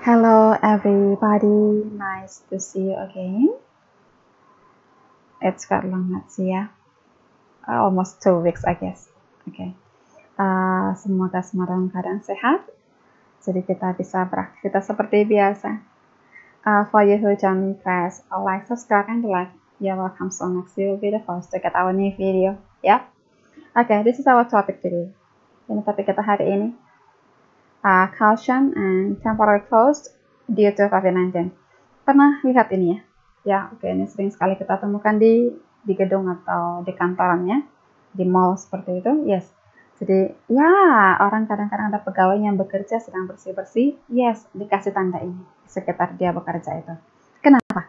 Hello everybody, nice to see you again. It's got long sih ya, almost 2 weeks I guess. Okay. Semoga semua dalam keadaan sehat, jadi kita bisa beraktivitas seperti biasa. For you who join me, press like, subscribe, and like. You're welcome. So next you will be the first to get our new video. Yep. Okay, this is our topic today. Ini topik kita hari ini. Caution and temporary closed due to COVID-19. Pernah lihat ini ya? Ya, oke, ini sering sekali kita temukan di gedung atau di kantorannya, di mall seperti itu. Yes. Jadi, ya, orang kadang-kadang ada pegawai yang bekerja sedang bersih-bersih. Yes, dikasih tanda ini di sekitar dia bekerja itu. Kenapa?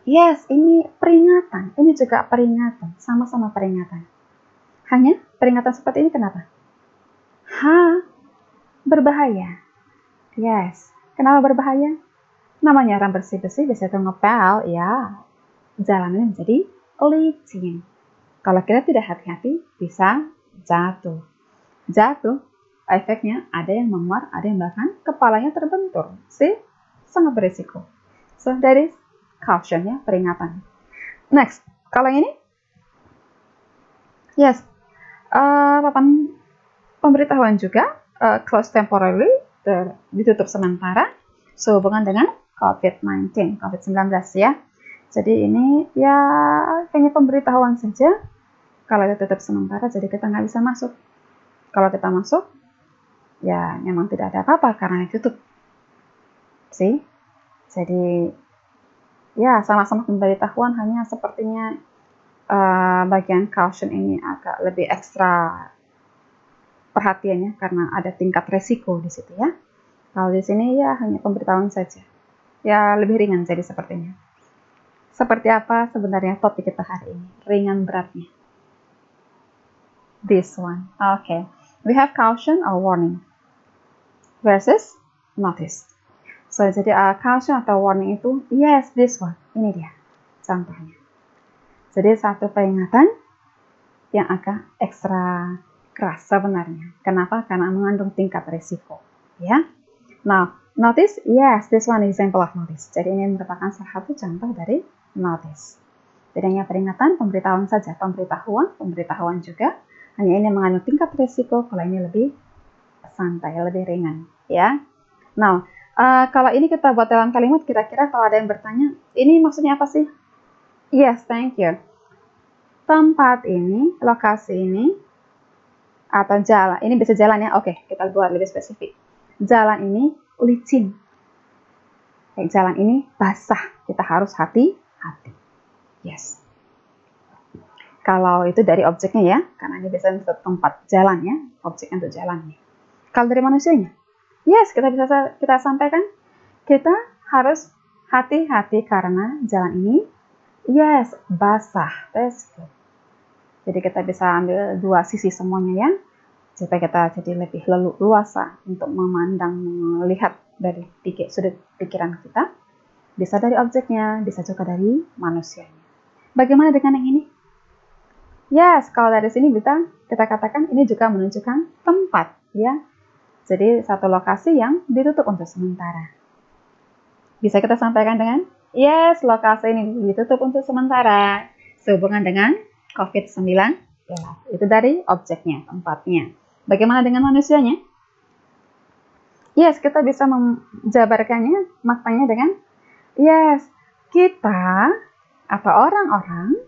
Yes, ini peringatan. Ini juga peringatan. Sama-sama peringatan. Hanya peringatan seperti ini kenapa? Berbahaya. Yes. Kenapa berbahaya? Namanya orang bersih-bersih bisa ngepel, ya. Jalannya menjadi licin. Kalau kita tidak hati-hati, bisa jatuh. Jatuh, efeknya ada yang memuar, ada yang bahkan kepalanya terbentur. See? Sangat berisiko. So, that is caution-nya, peringatan. Next, kalau ini? Yes. Papan pemberitahuan juga. Close temporarily, ditutup sementara, sehubungan dengan COVID-19 ya. Jadi ini ya hanya pemberitahuan saja. Kalau ditutup sementara, jadi kita nggak bisa masuk. Kalau kita masuk, ya memang tidak ada apa-apa karena ditutup. See? Jadi ya sama-sama pemberitahuan, hanya sepertinya bagian caution ini agak lebih ekstra perhatiannya karena ada tingkat resiko di situ ya. Kalau di sini ya hanya pemberitahuan saja. Ya lebih ringan jadi sepertinya. Seperti apa sebenarnya topik kita hari ini? Ringan beratnya. This one. Okay. We have caution or warning versus notice. So jadi caution atau warning itu, yes, this one. Ini dia contohnya. Jadi satu peringatan yang agak ekstra keras sebenarnya. Kenapa? Karena mengandung tingkat resiko. Ya. Now, notice, yes, this one example of notice. Jadi ini merupakan salah satu contoh dari notice. Jadi hanya peringatan, pemberitahuan saja. Pemberitahuan juga. Hanya ini mengandung tingkat resiko. Kalau ini lebih santai, lebih ringan. Ya. Now, kalau ini kita buat dalam kalimat, kira-kira kalau ada yang bertanya, ini maksudnya apa sih? Yes, thank you. Tempat ini, lokasi ini, atau jalan, ini bisa jalan ya, oke, kita buat lebih spesifik. Jalan ini licin, jalan ini basah, kita harus hati-hati. Yes. Kalau itu dari objeknya ya, karena ini biasanya untuk tempat jalan ya, objeknya untuk jalannya. Kalau dari manusianya, yes, kita sampaikan, kita harus hati-hati karena jalan ini, yes, basah. That's good. Jadi kita bisa ambil dua sisi semuanya ya, supaya kita jadi lebih leluasa untuk memandang, melihat dari sudut pikiran kita. Bisa dari objeknya, bisa juga dari manusianya. Bagaimana dengan yang ini? Yes, kalau dari sini bisa kita katakan ini juga menunjukkan tempat ya. Jadi satu lokasi yang ditutup untuk sementara. Bisa kita sampaikan dengan, yes, lokasi ini ditutup untuk sementara, sehubungan dengan COVID-19, itu dari objeknya, tempatnya. Bagaimana dengan manusianya? Yes, kita bisa menjabarkannya, maknanya dengan, yes, kita atau orang-orang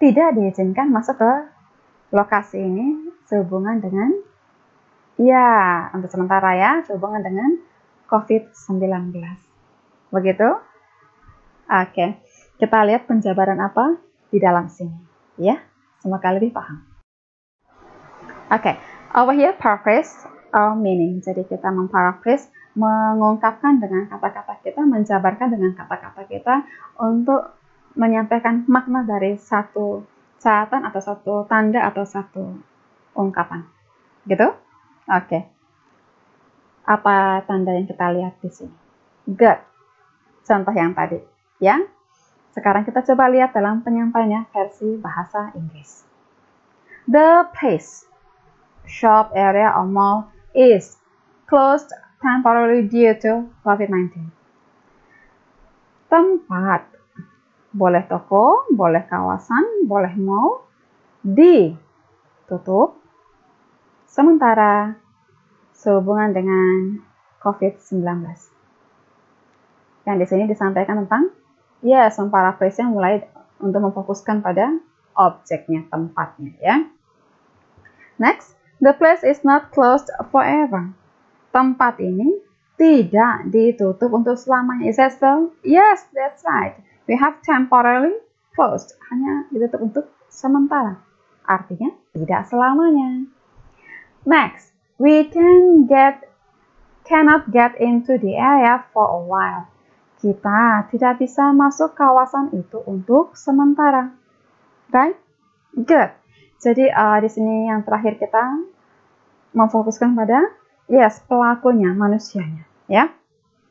tidak diizinkan masuk ke lokasi ini sehubungan dengan, ya, untuk sementara ya, sehubungan dengan COVID-19. Begitu? Oke, kita lihat penjabaran apa di dalam sini, ya, semoga lebih paham. Oke, over here paraphrase or meaning. Jadi kita memparaphrase, mengungkapkan dengan kata-kata kita, menjabarkan dengan kata-kata kita untuk menyampaikan makna dari satu catatan atau satu tanda atau satu ungkapan. Gitu? Oke. Apa tanda yang kita lihat di sini? Good. Contoh yang tadi, ya. Sekarang kita coba lihat dalam penyampaiannya versi bahasa Inggris. The place, shop area or mall is closed temporarily due to COVID-19. Tempat, boleh toko, boleh kawasan, boleh mall, ditutup sementara sehubungan dengan COVID-19. Yang di sini disampaikan tentang, yes, memparaphrase yang mulai untuk memfokuskan pada objeknya, tempatnya, ya. Next, the place is not closed forever. Tempat ini tidak ditutup untuk selamanya. Is that so? Yes, that's right. We have temporarily closed. Hanya ditutup untuk sementara. Artinya tidak selamanya. Next, we cannot get into the area for a while. Kita tidak bisa masuk kawasan itu untuk sementara. Right? Good. Jadi di sini yang terakhir kita memfokuskan pada yes, pelakunya, manusianya, ya.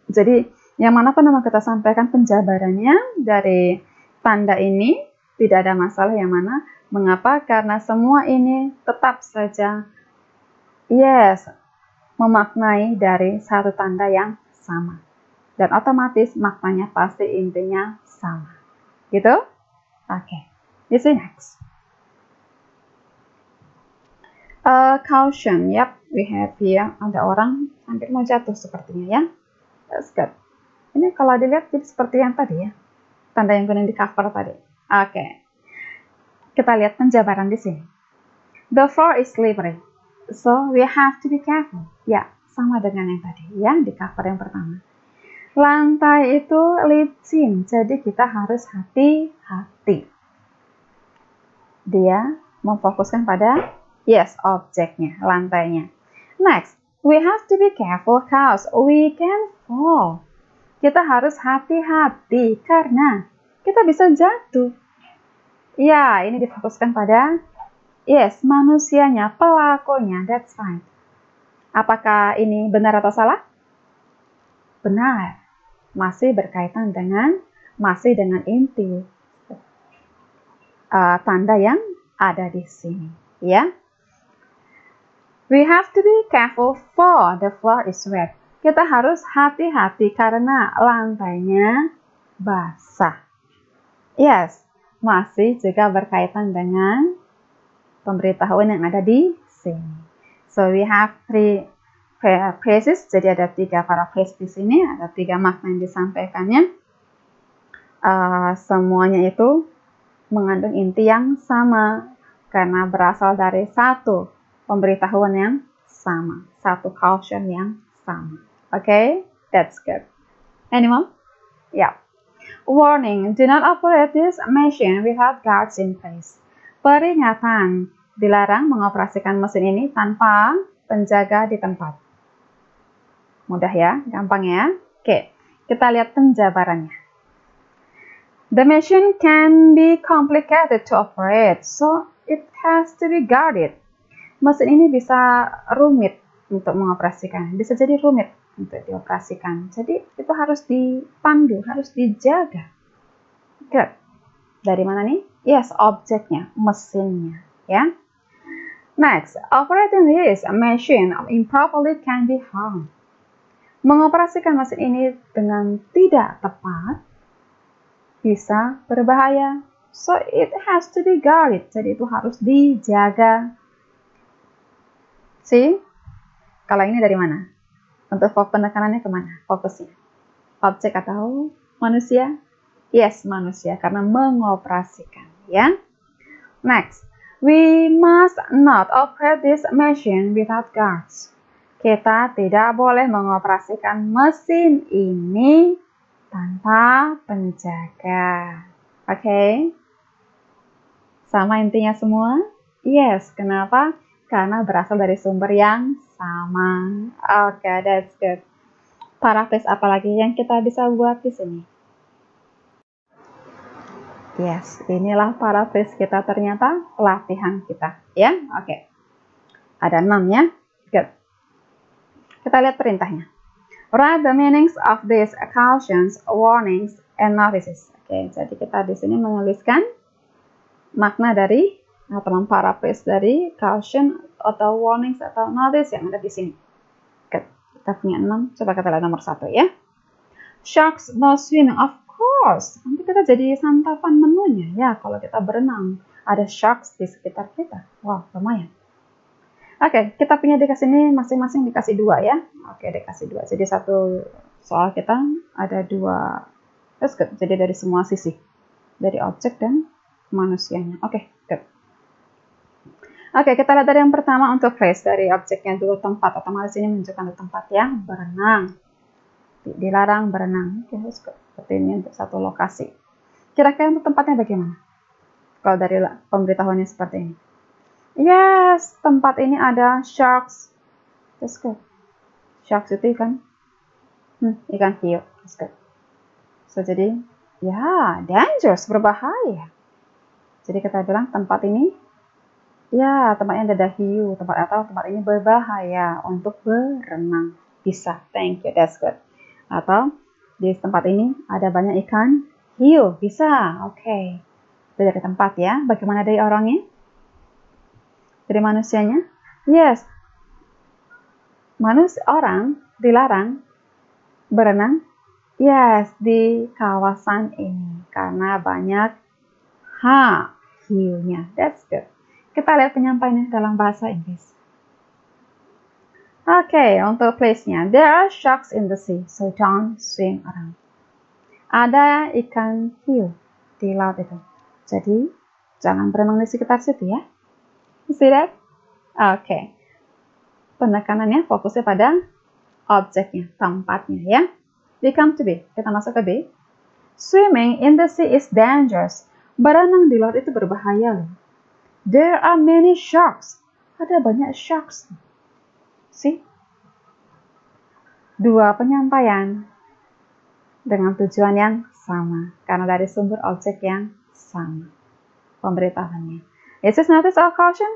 Jadi yang mana pernah kita sampaikan penjabarannya dari tanda ini tidak ada masalah yang mana. Mengapa? Karena semua ini tetap saja yes, memaknai dari satu tanda yang sama. Dan otomatis maknanya pasti intinya sama. Gitu? Oke. You see next. Caution. Yep, we have here. Ada orang hampir mau jatuh sepertinya, ya. That's good. Ini kalau dilihat jadi seperti yang tadi, ya. Tanda yang kuning di cover tadi. Oke. Kita lihat penjabaran di sini. The floor is slippery. So, we have to be careful. Ya, sama dengan yang tadi, ya, di cover yang pertama. Lantai itu licin, jadi kita harus hati-hati. Dia memfokuskan pada, yes, objeknya, lantainya. Next, we have to be careful cause we can fall. Kita harus hati-hati karena kita bisa jatuh. Ya, ini difokuskan pada, yes, manusianya, pelakunya, that's right. Apakah ini benar atau salah? Benar. Masih berkaitan dengan, masih dengan inti tanda yang ada di sini, ya. We have to be careful for the floor is wet. Kita harus hati-hati karena lantainya basah. Yes, masih juga berkaitan dengan pemberitahuan yang ada di sini. So we have 3 phrases, jadi ada 3 paraphrase di sini, ada 3 makna yang disampaikannya. Semuanya itu mengandung inti yang sama karena berasal dari satu pemberitahuan yang sama, satu caution yang sama. Okay, that's good. Anyone? Yeah. Warning, do not operate this machine without guards in place. Peringatan, dilarang mengoperasikan mesin ini tanpa penjaga di tempat. Mudah ya, gampang ya. Oke, kita lihat penjabarannya. The machine can be complicated to operate, so it has to be guarded. Mesin ini bisa rumit untuk mengoperasikan, bisa jadi rumit untuk dioperasikan. Jadi itu harus dipandu, harus dijaga. Good. Dari mana nih? Yes, objeknya, mesinnya, ya. Next, operating this machine improperly can be harm. Mengoperasikan mesin ini dengan tidak tepat bisa berbahaya. So it has to be guarded. Jadi itu harus dijaga. See? Kalau ini dari mana? Untuk penekanannya kemana? Fokusnya. Objek atau manusia? Yes, manusia. Karena mengoperasikan. Ya. Next. We must not operate this machine without guards. Kita tidak boleh mengoperasikan mesin ini tanpa penjaga. Oke? Sama intinya semua? Yes. Kenapa? Karena berasal dari sumber yang sama. Oke, that's good. Paraphrase apa lagi yang kita bisa buat di sini? Yes, inilah paraphrase kita ternyata latihan kita, ya. Oke. Ada 6 ya. Good. Kita lihat perintahnya. Write the meanings of these cautions, warnings, and notices. Oke, jadi kita di sini menuliskan makna dari atau memparaphrase dari caution atau warnings atau notice yang ada di sini. Good. Kita punya 6. Coba kita lihat nomor 1 ya. Sharks no swimming, of course. Nanti kita jadi santapan menunya ya kalau kita berenang. Ada sharks di sekitar kita. Wow, lumayan. Oke, kita punya dikasih ini masing-masing dikasih 2 ya. Oke, dikasih 2. Jadi satu soal kita ada 2. That's good. Jadi dari semua sisi. Dari objek dan manusianya. Oke, good. Oke, kita lihat dari yang pertama untuk place. Dari objeknya dulu tempat. Otomatis ini menunjukkan tempat ya. Berenang. Dilarang berenang. Oke, that's good. Seperti ini untuk satu lokasi. Kira-kira untuk tempatnya bagaimana? Kalau dari pemberitahuannya seperti ini. Yes, tempat ini ada sharks. That's good. Sharks itu ikan. Ikan hiu. That's good. So, jadi, ya, dangerous, berbahaya. Jadi kita bilang tempat ini, ya, tempatnya ada hiu. Tempat ini berbahaya untuk berenang. Bisa. Thank you. That's good. Atau, di tempat ini ada banyak ikan hiu. Bisa. Oke. Itu dari tempat ya. Bagaimana dari orangnya? Dari manusianya? Yes. Orang dilarang berenang? Yes, di kawasan ini. Karena banyak hiunya. That's good. Kita lihat penyampaiannya dalam bahasa Inggris. Oke, untuk place-nya. There are sharks in the sea, so don't swim around. Ada ikan hiu di laut itu. Jadi, jangan berenang di sekitar situ ya. See that? Oke. Penekanannya fokusnya pada objeknya, tempatnya ya. We come to B. Kita masuk ke B. Swimming in the sea is dangerous. Berenang di laut itu berbahaya loh. There are many sharks. Ada banyak sharks. See? 2 penyampaian dengan tujuan yang sama. Karena dari sumber objek yang sama. Pemberitahuannya. Is this notice or caution?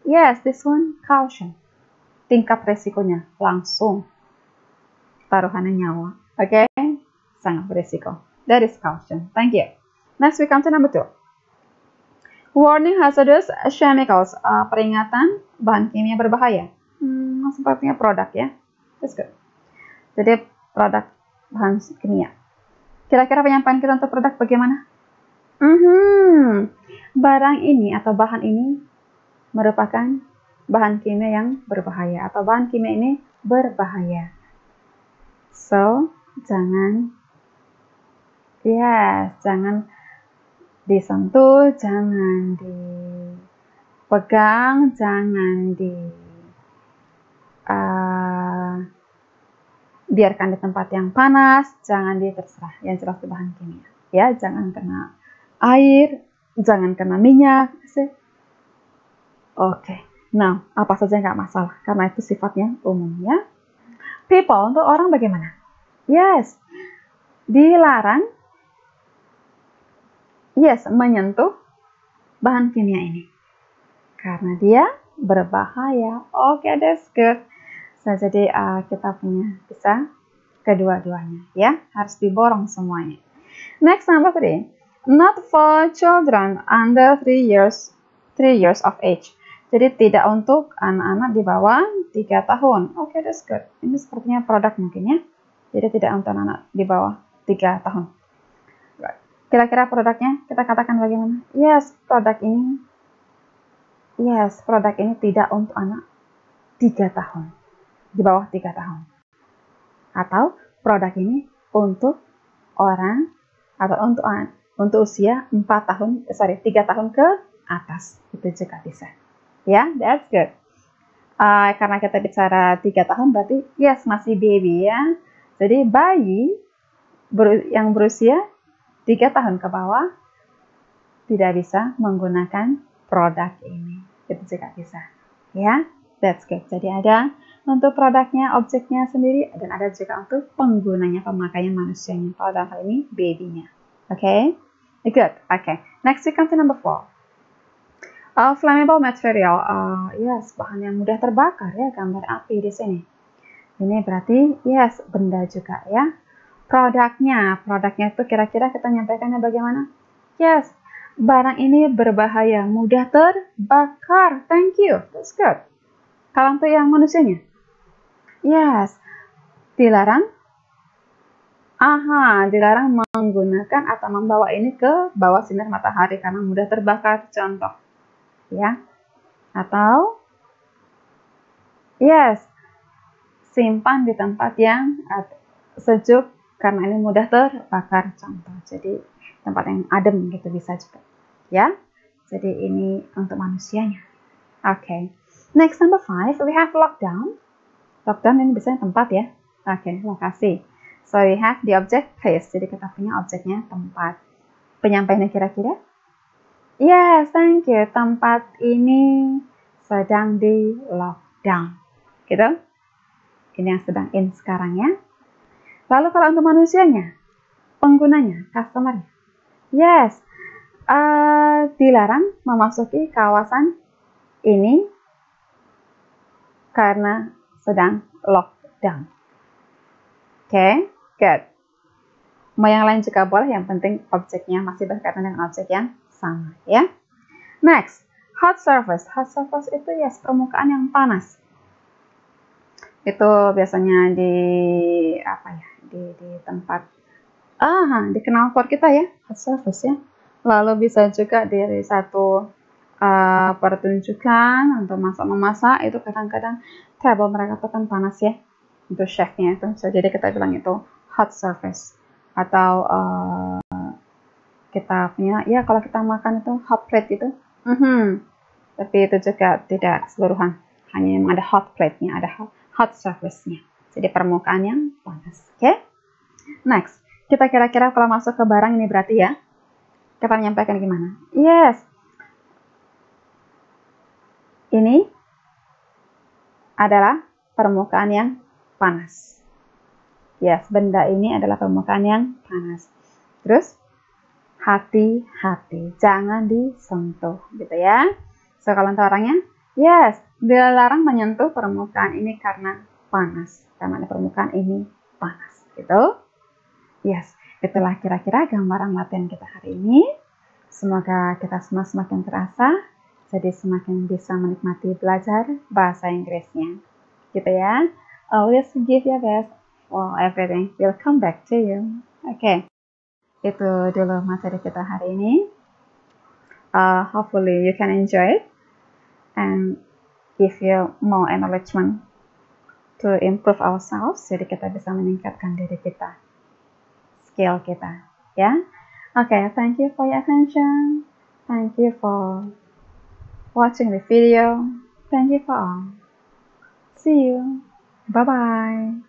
Yes, this one caution. Tingkat resikonya langsung taruhannya nyawa. Oke, sangat berisiko. That is caution. Thank you. Next we come to number 2. Warning hazardous chemicals. Peringatan bahan kimia berbahaya. Sepertinya produk ya. That's good. Jadi produk bahan kimia. Kira-kira penyampaian kita untuk produk bagaimana? Barang ini atau bahan ini merupakan bahan kimia yang berbahaya atau bahan kimia ini berbahaya. So, jangan disentuh, jangan dipegang, jangan biarkan di tempat yang panas, jangan terserah. Yang jelas itu bahan kimia. Ya, jangan kena air, jangan kena minyak. Oke. Nah, apa saja nggak masalah, karena itu sifatnya umum ya. People, untuk orang bagaimana? Yes, dilarang, menyentuh bahan kimia ini. Karena dia berbahaya. Oke, that's good. So, jadi kita bisa kedua-duanya ya, harus diborong semuanya. Next, number 3. Not for children under 3 years of age. Jadi tidak untuk anak-anak di bawah 3 tahun. Oke, that's good. Ini sepertinya produk mungkin ya. Jadi tidak untuk anak di bawah 3 tahun. Kira-kira produknya kita katakan bagaimana? Yes, produk ini tidak untuk anak 3 tahun. Di bawah 3 tahun. Atau produk ini untuk orang atau untuk usia 3 tahun ke atas. Itu juga bisa. Ya, that's good. Karena kita bicara 3 tahun berarti yes, masih baby ya. Jadi bayi yang berusia 3 tahun ke bawah tidak bisa menggunakan produk ini. Itu juga bisa. Ya, that's good. Jadi ada untuk produknya, objeknya sendiri, dan ada juga untuk penggunanya, pemakaian manusianya. Kalau dalam hal ini, baby-nya. Oke? Good. Oke. Next, we come to number 4. Flammable material. Yes, bahan yang mudah terbakar ya, gambar api di sini. Ini berarti, yes, benda juga ya. Produknya itu kira-kira kita nyampaikannya bagaimana? Yes, barang ini berbahaya, mudah terbakar. Thank you. That's good. Kalau untuk yang manusianya? Yes, dilarang, dilarang menggunakan atau membawa ini ke bawah sinar matahari karena mudah terbakar, contoh. Ya. Atau, yes, simpan di tempat yang sejuk karena ini mudah terbakar, contoh. Jadi, tempat yang adem gitu bisa juga. Ya. Jadi, ini untuk manusianya. Oke. Next, number 5, we have lockdown. Lockdown ini biasanya tempat ya. Oke, lokasi. So, we have the object place. Jadi, kita punya objeknya tempat. Penyampaiannya kira-kira? Yes, thank you. Tempat ini sedang di lockdown. Gitu? Ini yang sedang in sekarang ya. Lalu kalau untuk manusianya, penggunanya, customer. Yes, dilarang memasuki kawasan ini karena sedang lockdown. Oke, good. Mau yang lain juga boleh, yang penting objeknya masih berkaitan dengan objek yang sama ya. Next, hot surface. Hot surface itu yes, permukaan yang panas. Itu biasanya di di tempat di knalpot kita ya, hot surface ya. Lalu bisa juga dari satu pertunjukan untuk masak-memasak, itu kadang-kadang table mereka tuh kan panas ya, untuk chefnya itu. So, jadi kita bilang itu hot surface. Atau kita punya, ya kalau kita makan itu hot plate gitu. Tapi itu juga tidak keseluruhan, hanya yang ada hot plate-nya, ada hot surface-nya. Jadi permukaan yang panas. Oke? Next, kita kira-kira kalau masuk ke barang ini berarti ya, kita menyampaikan gimana? Yes, ini adalah permukaan yang panas. Yes, benda ini adalah permukaan yang panas. Terus, hati-hati, jangan disentuh, gitu ya. So, kalau untuk orangnya, yes, dilarang menyentuh permukaan ini karena panas. Karena permukaan ini panas, gitu. Yes, itulah kira-kira gambaran latihan kita hari ini. Semoga kita semua semakin terasa, jadi semakin bisa menikmati belajar bahasa Inggrisnya. Gitu ya. Always give your best. Well, everything will come back to you. Oke. Itu dulu materi kita hari ini. Hopefully you can enjoy it and give you more acknowledgement to improve ourselves. Jadi kita bisa meningkatkan diri kita, skill kita, ya. Okay, thank you for your attention. Thank you for watching the video. Thank you for all. See you. Bye-bye.